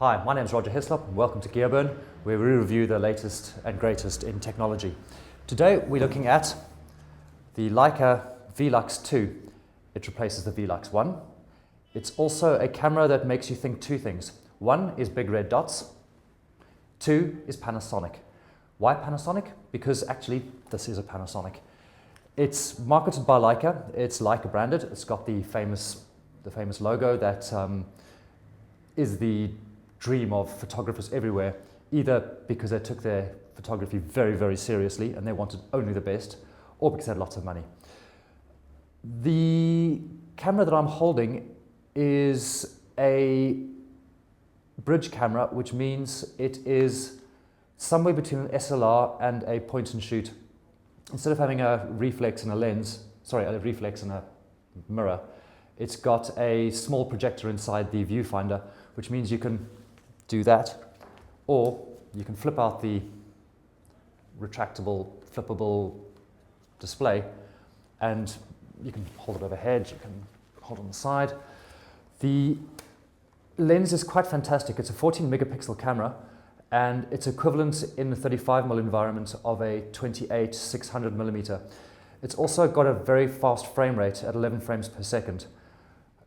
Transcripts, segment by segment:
Hi, my name is Roger Hislop and welcome to Gearburn, where we review the latest and greatest in technology. Today we're looking at the Leica V-Lux2. It replaces the V-Lux1. It's also a camera that makes you think two things. One is big red dots. Two is Panasonic. Why Panasonic? Because actually this is a Panasonic. It's marketed by Leica. It's Leica branded. It's got the famous logo that is the dream of photographers everywhere, either because they took their photography very, very seriously and they wanted only the best, or because they had lots of money. The camera that I'm holding is a bridge camera, which means it is somewhere between an SLR and a point and shoot. Instead of having a reflex and a lens, a reflex and a mirror, it's got a small projector inside the viewfinder, which means you can do that, or you can flip out the retractable, flippable display, and you can hold it overhead, you can hold it on the side. The lens is quite fantastic. It's a 14 megapixel camera, and it's equivalent in the 35mm environment of a 28 600mm. It's also got a very fast frame rate at 11 frames per second,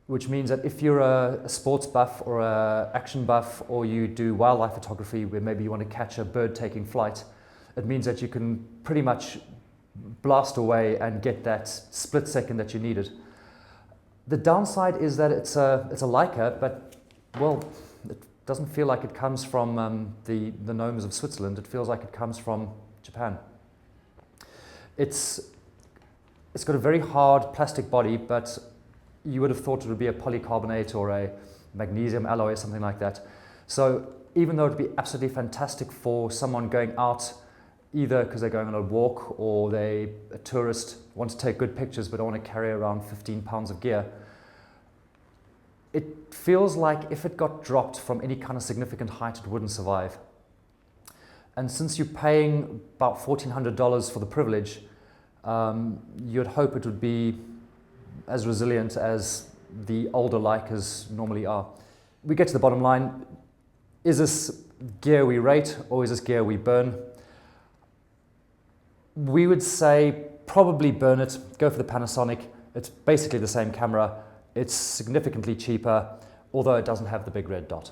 which means that if you're a sports buff or an action buff, or you do wildlife photography where maybe you want to catch a bird taking flight, it means that you can pretty much blast away and get that split second that you needed. The downside is that it's a Leica, but well, it doesn't feel like it comes from the gnomes of Switzerland. It feels like it comes from Japan. It's got a very hard plastic body, but you would have thought it would be a polycarbonate or a magnesium alloy or something like that. So even though it would be absolutely fantastic for someone going out, either because they're going on a walk or they're a tourist, want to take good pictures but don't want to carry around 15 pounds of gear, it feels like if it got dropped from any kind of significant height, it wouldn't survive. And since you're paying about $1,400 for the privilege, you'd hope it would be as resilient as the older Leicas normally are. We get to the bottom line. Is this gear we rate, or is this gear we burn? We would say probably burn it, go for the Panasonic. It's basically the same camera. It's significantly cheaper, although it doesn't have the big red dot.